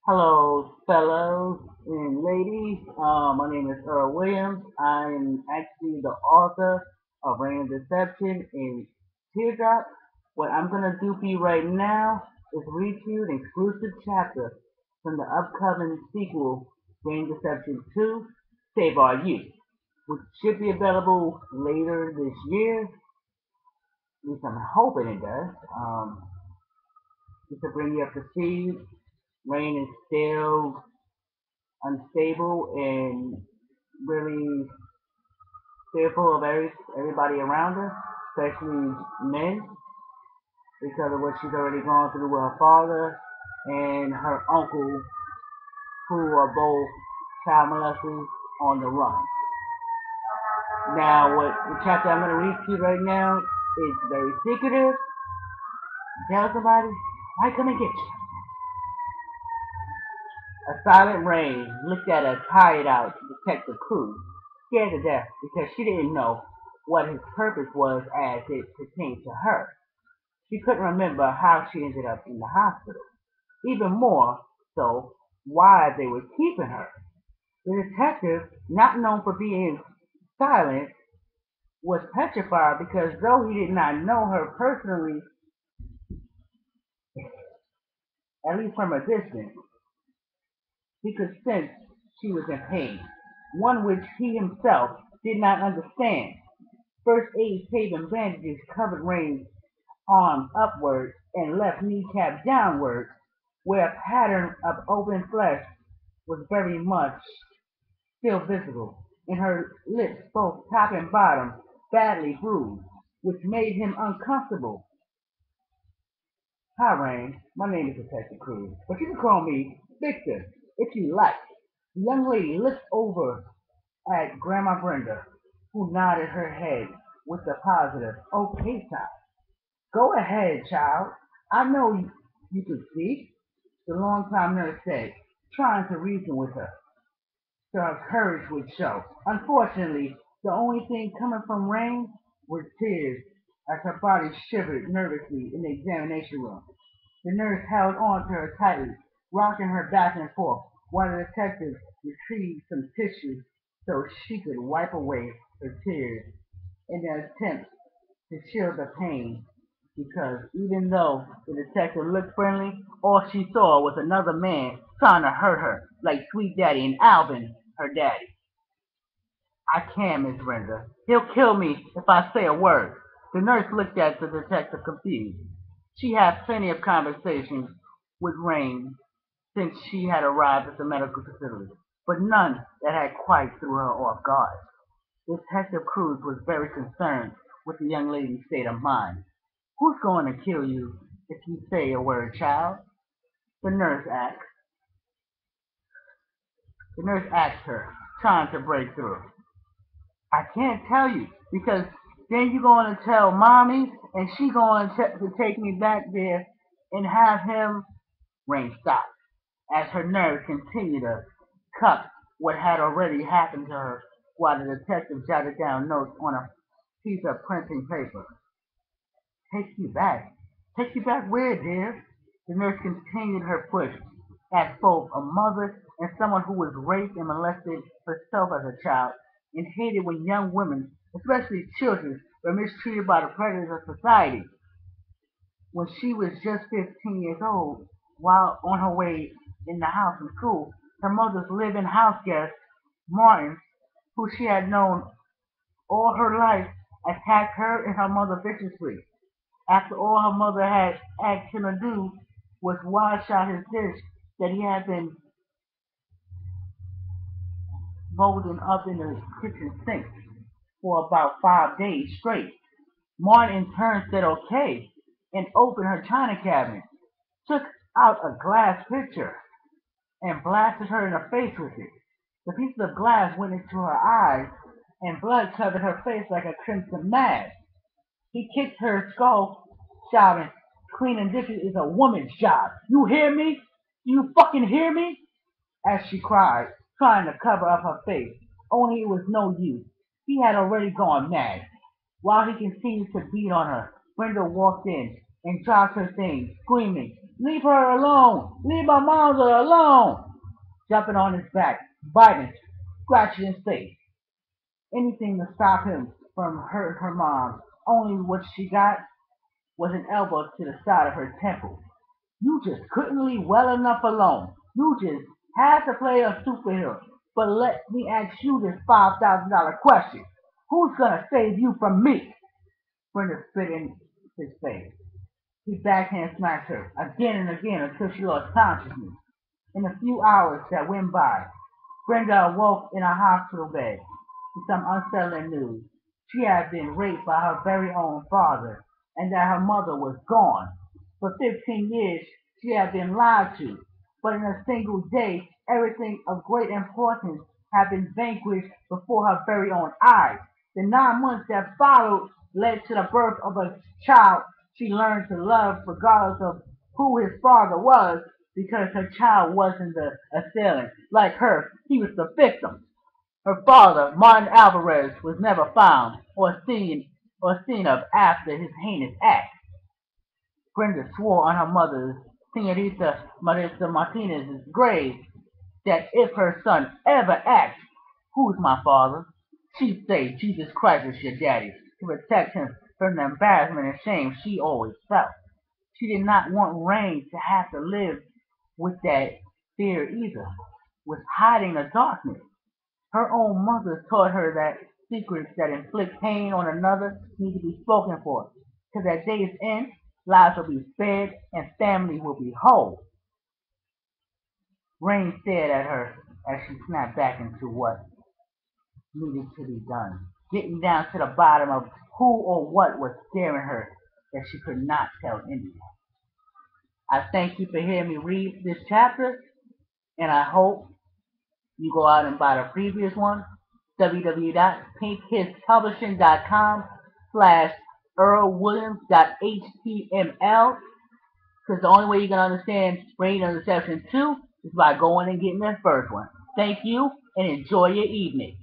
Hello, fellows and ladies. My name is Earl Williams. I am actually the author of Rain of Deception and Teardrop. What I'm going to do for you right now is read to you an exclusive chapter from the upcoming sequel, Rain of Deception 2, Save Our Youth, which should be available later this year. At least I'm hoping it does. Just to bring you up to speed, Rain is still unstable and really fearful of everybody around her, especially men, because of what she's already gone through with her father and her uncle, who are both child molesters on the run. Now, what the chapter I'm going to read to you right now is very secretive. Tell somebody, I come and get you. A silent rain looked at a tired out Detective Cruz, scared to death because she didn't know what his purpose was as it pertained to her. She couldn't remember how she ended up in the hospital. Even more so, why they were keeping her. The detective, not known for being silent, was petrified because though he did not know her personally, at least from a distance, he could sense she was in pain, one which he himself did not understand. First aid tape and bandages covered Rain's arms upward and left kneecap downward, where a pattern of open flesh was very much still visible, and her lips, both top and bottom, badly bruised, which made him uncomfortable. Hi, Rain. My name is Detective Cruz, but you can call me Victor if you like. The young lady looked over at Grandma Brenda, who nodded her head with a positive okay sign. Go ahead, child. I know you can speak, the longtime nurse said, trying to reason with her, so her courage would show. Unfortunately, the only thing coming from Rain were tears as her body shivered nervously in the examination room. The nurse held on to her tightly, rocking her back and forth, while the detective retrieved some tissue so she could wipe away her tears in an attempt to chill the pain, because even though the detective looked friendly, all she saw was another man trying to hurt her, like Sweet Daddy and Alvin, her daddy. I can, Miss Brenda. He'll kill me if I say a word. The nurse looked at the detective confused. She had plenty of conversations with Rain since she had arrived at the medical facility, but none that had quite threw her off guard. Detective Cruz was very concerned with the young lady's state of mind. Who's going to kill you if you say a word, child? The nurse asked. The nurse asked her, trying to break through. I can't tell you because then you're going to tell mommy and she going to take me back there and have him. Rain stopped as her nerves continued to cup what had already happened to her while the detective jotted down notes on a piece of printing paper. Take you back. Take you back where, dear? The nurse continued her push as both a mother and someone who was raped and molested herself as a child and hated when young women, especially children, were mistreated by the predators of society. When she was just 15 years old, while on her way in the house from school, her mother's live-in house guest, Martin, who she had known all her life, attacked her and her mother viciously. After all her mother had asked him to do was wash out his dish that he had been molding up in the kitchen sink for about 5 days straight. Martin in turn said okay and opened her china cabinet, took out a glass pitcher, and blasted her in the face with it. The piece of glass went into her eyes, and blood covered her face like a crimson mask. He kicked her skull, shouting, cleaning dishes is a woman's job. You hear me? You fucking hear me? As she cried, trying to cover up her face. Only it was no use. He had already gone mad. While he continued to beat on her, Brenda walked in and dropped her things, screaming. Leave her alone! Leave my mother alone! Jumping on his back, biting, scratching his face. Anything to stop him from hurt her mom. Only what she got was an elbow to the side of her temple. You just couldn't leave well enough alone. You just had to play a superhero. But let me ask you this $5,000 question. Who's gonna save you from me? Brenda spit in his face. He backhand smacked her again and again until she lost consciousness. In the few hours that went by, Brenda awoke in a hospital bed to some unsettling news. She had been raped by her very own father, and that her mother was gone. For 15 years, she had been lied to, but in a single day, everything of great importance had been vanquished before her very own eyes. The 9 months that followed led to the birth of a child she learned to love regardless of who his father was, because her child wasn't the assailant. Like her, he was the victim. Her father, Martin Alvarez, was never found or seen of after his heinous act. Brenda swore on her mother's, Senorita Marisa Martinez's grave, that if her son ever asked, "Who's my father?" she'd say, "Jesus Christ is your daddy," to protect him from the embarrassment and shame she always felt. She did not want Rain to have to live with that fear either, with hiding the darkness. Her own mother taught her that secrets that inflict pain on another need to be spoken for, because at day's end, lives will be spared and family will be whole. Rain stared at her as she snapped back into what needed to be done, getting down to the bottom of who or what was scaring her that she could not tell anyone. I thank you for hearing me read this chapter, and I hope you go out and buy the previous one, www.pinkhitspublishing.com slash earlwilliams.html, because the only way you're going to understand Rain on the Section 2 is by going and getting that first one. Thank you, and enjoy your evening.